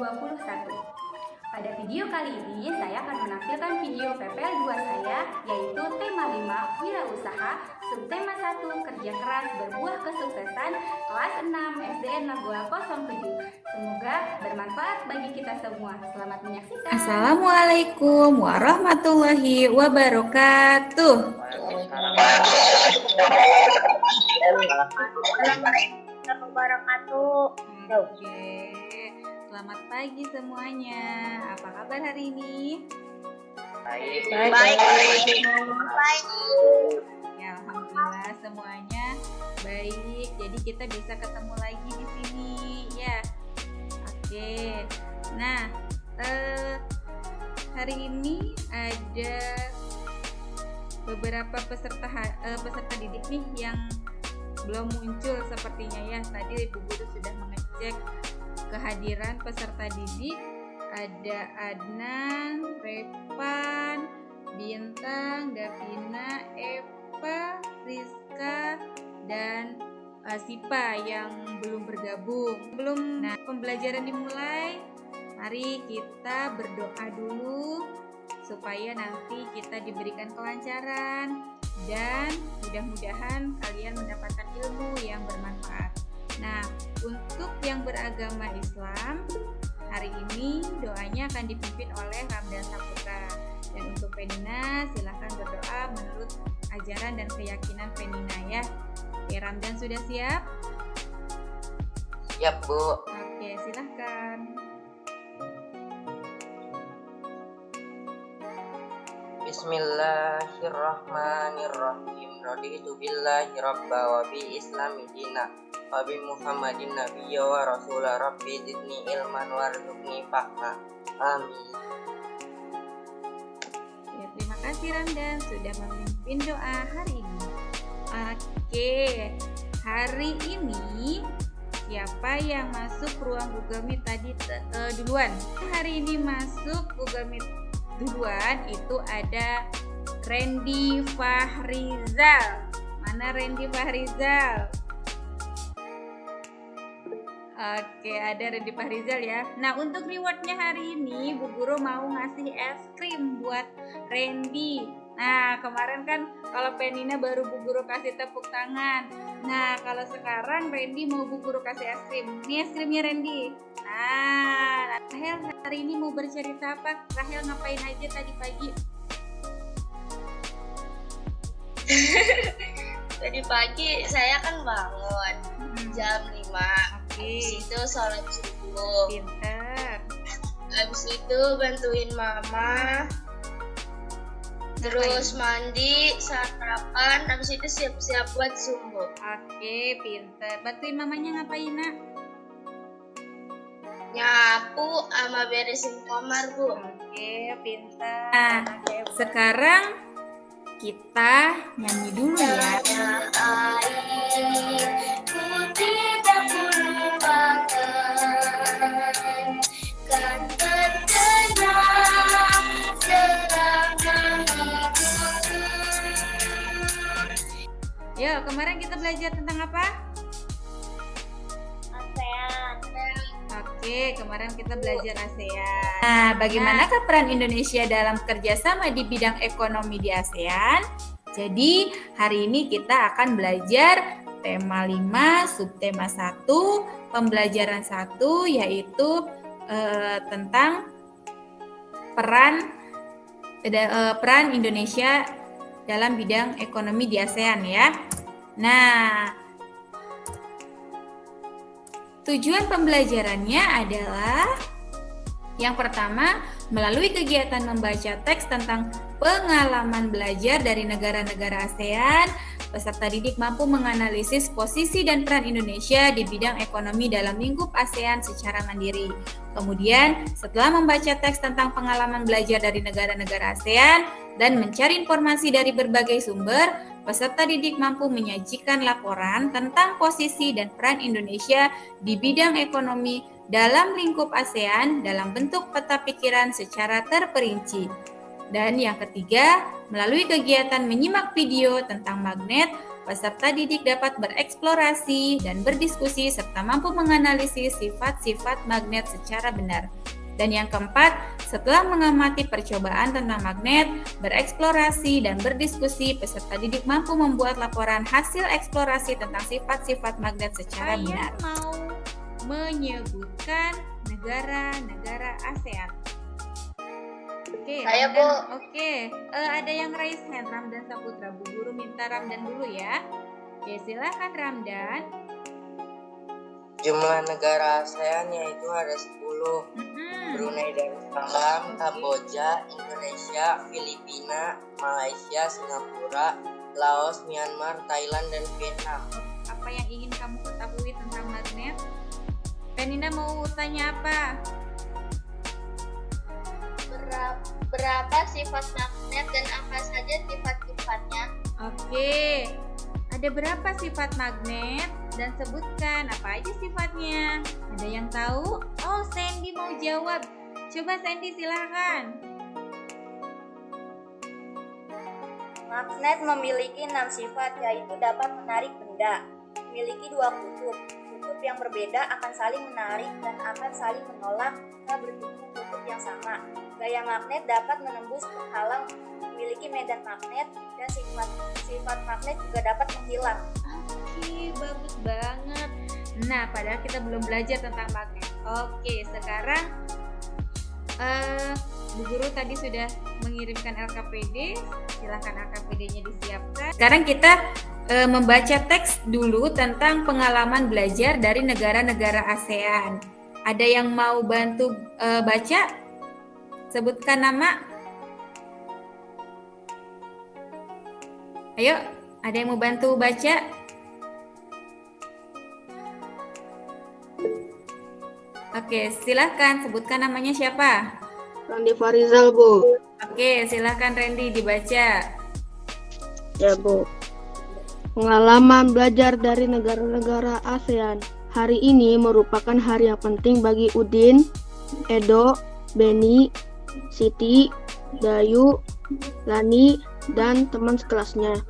2021. Pada video kali ini saya akan menampilkan video PPL 2 saya, yaitu tema 5 wirausaha, subtema 1 kerja keras berbuah kesuksesan, kelas 6 SDN Lagoa 07. Semoga bermanfaat bagi kita semua. Selamat menyaksikan. Assalamualaikum warahmatullahi wabarakatuh. Oke, selamat pagi semuanya. Apa kabar hari ini? Baik. Ya, alhamdulillah semuanya baik. Jadi kita bisa ketemu lagi di sini, ya. Oke. Nah, hari ini ada beberapa peserta didik nih yang belum muncul sepertinya ya. Tadi Ibu Guru sudah mengecek kehadiran peserta didik. Ada Adnan, Revan, Bintang, Davina, Eva, Rizka, dan Sipa yang belum bergabung. Nah, pembelajaran dimulai. Mari kita berdoa dulu supaya nanti kita diberikan kelancaran dan mudah-mudahan kalian mendapatkan ilmu yang bermanfaat. Nah, untuk yang beragama Islam, hari ini doanya akan dipimpin oleh Ramdan Saputra. Dan untuk Penina, silahkan berdoa menurut ajaran dan keyakinan Penina ya. Oke, Ramdan sudah siap? Siap, Bu. Oke, silahkan. Bismillahirrahmanirrahim. Raditu billahi rabba wa bi islami dina wa bi Muhammadin nabiyya wa rasula rabbi zidni ilman warzuqni fahma. Amin. Ya, terima kasih Ramdan sudah memimpin doa hari ini. Oke, hari ini siapa yang masuk ruang Google Meet tadi duluan? Hari ini masuk Google Meet duluan itu ada Randy Fahrizal. Mana Randy Fahrizal? Oke, ada Randy Fahrizal ya. Nah, untuk rewardnya hari ini Bu Guru mau ngasih es krim buat Randy. Nah, kemarin kan kalau Penina baru Bu Guru kasih tepuk tangan. Nah, kalau sekarang Randy mau Bu Guru kasih es krim. Ini es krimnya Randy. Nah, Rahel hari ini mau bercerita apa? Rahel ngapain aja tadi pagi? Tadi pagi saya kan bangun jam 5. Oke. Habis itu sholat subuh. Pinter. Habis itu bantuin mama. Terus mandi, sarapan, habis itu siap-siap buat subuh. Oke, pinter. Bantuin mamanya ngapain, Nak? Nyapu sama beresin kamar, Bu. Oke, pinter. Nah, sekarang kita nyanyi dulu ya. Yuk, kemarin kita belajar tentang apa? ASEAN. Oke, kemarin kita belajar ASEAN. Nah, bagaimanakah peran Indonesia dalam kerjasama di bidang ekonomi di ASEAN? Jadi, hari ini kita akan belajar tema 5, subtema 1, pembelajaran 1, yaitu tentang peran Indonesia dalam bidang ekonomi di ASEAN ya. Nah, tujuan pembelajarannya adalah yang pertama, melalui kegiatan membaca teks tentang pengalaman belajar dari negara-negara ASEAN, peserta didik mampu menganalisis posisi dan peran Indonesia di bidang ekonomi dalam lingkup ASEAN secara mandiri. Kemudian, setelah membaca teks tentang pengalaman belajar dari negara-negara ASEAN dan mencari informasi dari berbagai sumber, peserta didik mampu menyajikan laporan tentang posisi dan peran Indonesia di bidang ekonomi dalam lingkup ASEAN dalam bentuk peta pikiran secara terperinci. Dan yang ketiga, melalui kegiatan menyimak video tentang magnet peserta didik dapat bereksplorasi dan berdiskusi serta mampu menganalisis sifat-sifat magnet secara benar. Dan yang keempat, setelah mengamati percobaan tentang magnet, bereksplorasi dan berdiskusi, peserta didik mampu membuat laporan hasil eksplorasi tentang sifat-sifat magnet secara benar. Saya mau menyebutkan negara-negara ASEAN. Oke, Saya, Bu. Oke, ada yang raise hand, Ramdan Saputra. Bu Guru minta Ramdan dulu ya. Oke, silakan Ramdan. Jumlah negara ASEAN yaitu ada 10. Brunei Darussalam, Kamboja, Indonesia, Filipina, Malaysia, Singapura, Laos, Myanmar, Thailand, dan Vietnam. Apa yang ingin kamu ketahui tentang magnet? Penina mau tanya apa? Berapa sifat magnet dan apa saja sifat-sifatnya? Oke, ada berapa sifat magnet dan sebutkan apa aja sifatnya. Ada yang tahu? Oh, Sandy mau jawab. Coba Sandy silahkan. Magnet memiliki 6 sifat, yaitu dapat menarik benda, memiliki 2 kutub. Kutub yang berbeda akan saling menarik dan akan saling menolak jika bertemu kutub yang sama. Gaya magnet dapat menembus penghalang, memiliki medan magnet, dan sifat magnet juga dapat menghilang. Oke, bagus banget. Nah, padahal kita belum belajar tentang magnet. Oke, sekarang Bu Guru tadi sudah mengirimkan LKPD. Silahkan LKPD-nya disiapkan. Sekarang kita membaca teks dulu tentang pengalaman belajar dari negara-negara ASEAN. Ada yang mau bantu baca? Sebutkan nama. Ayo, ada yang mau bantu baca? Oke, silahkan sebutkan namanya siapa? Randy Farizal, Bu. Oke, silahkan Randy dibaca. Ya, Bu. Pengalaman belajar dari negara-negara ASEAN. Hari ini merupakan hari yang penting bagi Udin, Edo, Beni, Siti, Dayu, Lani, dan teman sekelasnya.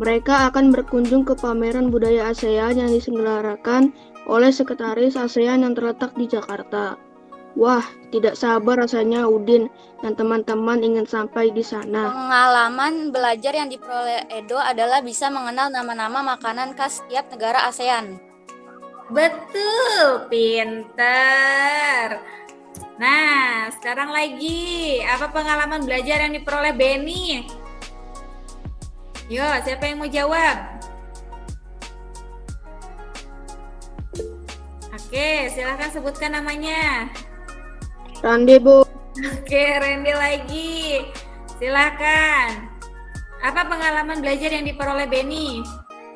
Mereka akan berkunjung ke pameran budaya ASEAN yang diselenggarakan oleh Sekretaris ASEAN yang terletak di Jakarta. Wah, tidak sabar rasanya Udin dan teman-teman ingin sampai di sana. Pengalaman belajar yang diperoleh Edo adalah bisa mengenal nama-nama makanan khas setiap negara ASEAN. Betul, pinter. Nah, sekarang lagi, apa pengalaman belajar yang diperoleh Beni? Yo, siapa yang mau jawab? Oke, silahkan sebutkan namanya. Randy, Bu. Oke, Randy lagi. Silahkan. Apa pengalaman belajar yang diperoleh Beni?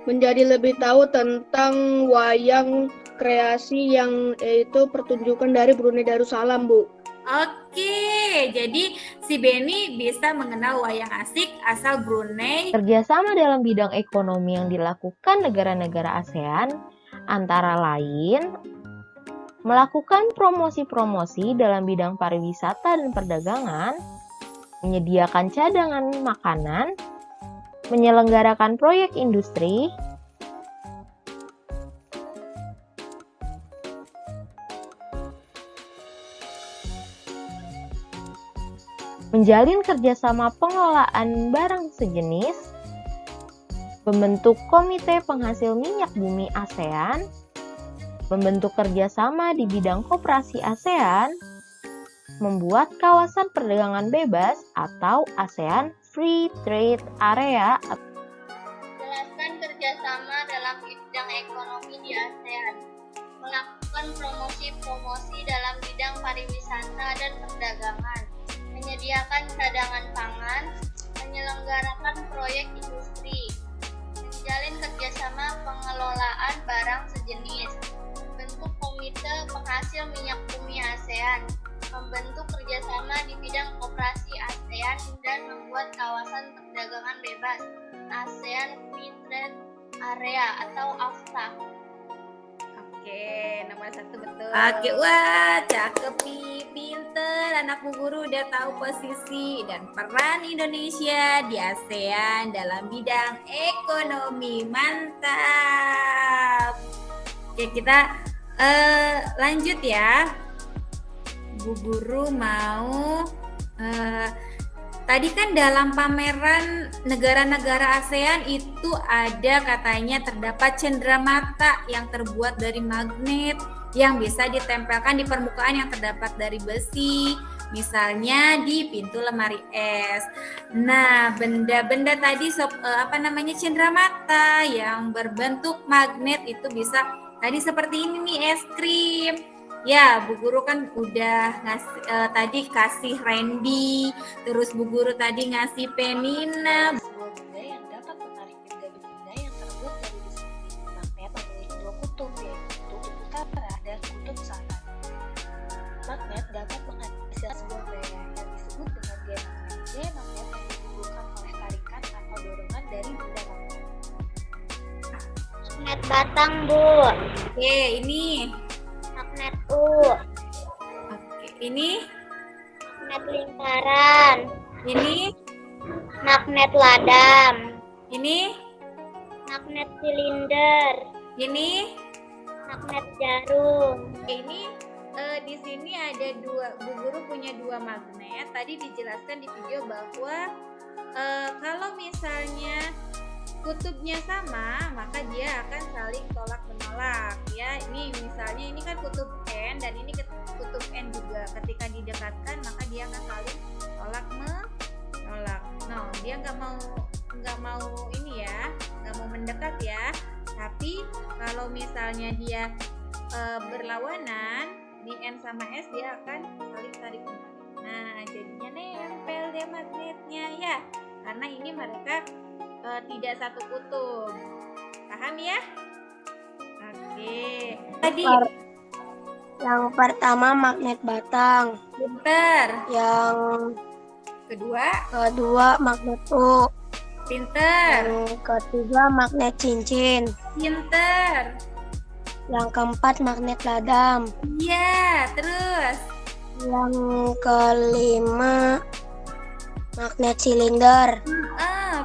Menjadi lebih tahu tentang wayang kreasi yang yaitu pertunjukan dari Brunei Darussalam, Bu. Oke, jadi si Beni bisa mengenal wayang asik asal Brunei. Kerjasama dalam bidang ekonomi yang dilakukan negara-negara ASEAN antara lain melakukan promosi-promosi dalam bidang pariwisata dan perdagangan, menyediakan cadangan makanan, menyelenggarakan proyek industri, menjalin kerjasama pengelolaan barang sejenis, membentuk komite penghasil minyak bumi ASEAN, membentuk kerjasama di bidang koperasi ASEAN, membuat kawasan perdagangan bebas atau ASEAN Free Trade Area. Jelaskan kerjasama dalam bidang ekonomi di ASEAN. Melakukan promosi-promosi dalam bidang pariwisata dan perdagangan. Menyediakan cadangan pangan. Menyelenggarakan proyek industri. Menjalin kerjasama pengelolaan barang sejenis. Membentuk komite penghasil minyak bumi ASEAN. Membentuk kerjasama di bidang koperasi ASEAN dan membuat kawasan perdagangan bebas ASEAN Free Trade Area atau AFTA. Oke, nomor 1 betul. Oke, wah, cakep nih. pinter. Anak Bu Guru udah tahu posisi dan peran Indonesia di ASEAN dalam bidang ekonomi. Mantap. Oke, kita lanjut ya. Bu Guru mau tadi kan dalam pameran negara-negara ASEAN itu ada katanya terdapat cenderamata yang terbuat dari magnet yang bisa ditempelkan di permukaan yang terdapat dari besi, misalnya di pintu lemari es. Nah, benda-benda tadi cenderamata yang berbentuk magnet itu bisa tadi seperti ini nih, es krim. Ya, Bu Guru kan udah tadi kasih Randy, terus Bu Guru tadi ngasih Penina. Sebuah benda yang dapat menarik benda-benda yang terbuat dari besi. Magnet memiliki dua kutub, yaitu kutub utara dan kutub selatan. Magnet dapat menghasilkan sebuah gaya yang disebut dengan gaya magnet. Gaya magnet yang ditimbulkan oleh tarikan atau dorongan dari benda magnet. Magnet batang, Bu. Oke, ini. Magnet U. Oke, ini. Magnet lingkaran. Ini. Magnet ladam. Ini. Magnet silinder. Ini. Magnet jarum. Ini di sini ada Bu Guru punya dua magnet. Tadi dijelaskan di video bahwa kalau misalnya kutubnya sama, maka dia akan saling tolak menolak ya. Ini misalnya ini kan kutub N dan ini kutub N juga. Ketika didekatkan maka dia akan saling tolak menolak. No, dia nggak mau ini ya, nggak mau mendekat ya. Tapi kalau misalnya dia berlawanan di N sama S, dia akan saling tarik menarik. Nah, jadinya nempel deh magnetnya ya, karena ini mereka tidak satu kutub. Paham ya? Oke. Tadi Yang pertama magnet batang. pinter. Yang Kedua magnet U. pinter. Yang ketiga magnet cincin. Pinter. Yang keempat magnet ladam. Iya, terus. Yang kelima magnet silinder.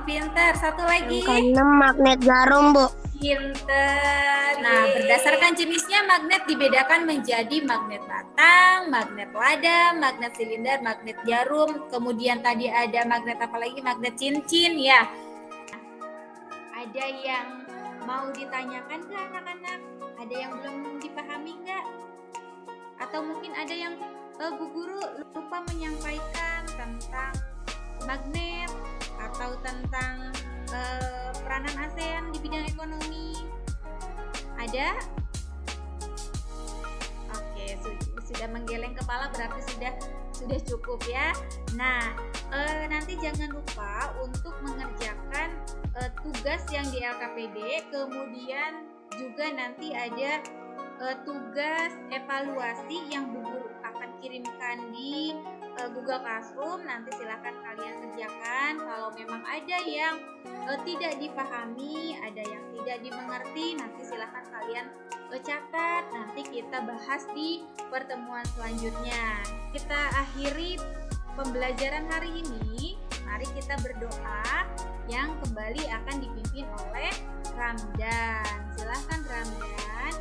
Pinter. Satu lagi. Yang keenam magnet jarum, Bu. Pinter. Nah, berdasarkan jenisnya magnet dibedakan menjadi magnet batang, magnet ladam, magnet silinder, magnet jarum. Kemudian tadi ada magnet apa lagi? Magnet cincin ya. Ada yang mau ditanyakan ke anak-anak? Ada yang belum dipahami nggak? Atau mungkin ada yang Bu Guru lupa menyampaikan tentang magnet atau tentang peranan ASEAN di bidang ekonomi? Ada? Oke, sudah menggeleng kepala berarti sudah cukup ya. Nah, nanti jangan lupa untuk mengerjakan tugas yang di LKPD, kemudian juga nanti ada tugas evaluasi yang Bu Guru akan kirimkan di Google Classroom. Nanti silahkan kalian kerjakan. Kalau memang ada yang tidak dipahami, ada yang tidak dimengerti, nanti silahkan kalian catat. Nanti kita bahas di pertemuan selanjutnya. Kita akhiri pembelajaran hari ini. Mari kita berdoa yang kembali akan dipimpin oleh Ramdan. Silahkan Ramdan.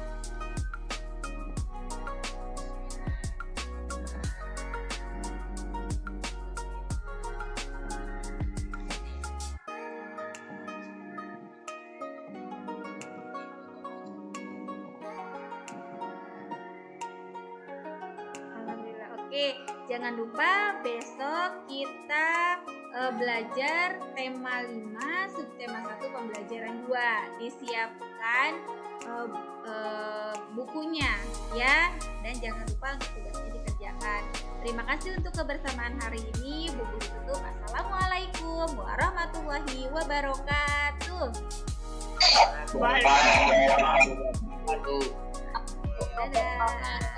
Oke, jangan lupa besok kita belajar tema 5, subtema 1, pembelajaran 2. Disiapkan bukunya ya, dan jangan lupa untuk tugasnya dikerjakan. Terima kasih untuk kebersamaan hari ini. Bu Guru tutup. Assalamualaikum warahmatullahi wabarakatuh. Waalaikumsalam warahmatullahi wabarakatuh. Dadah.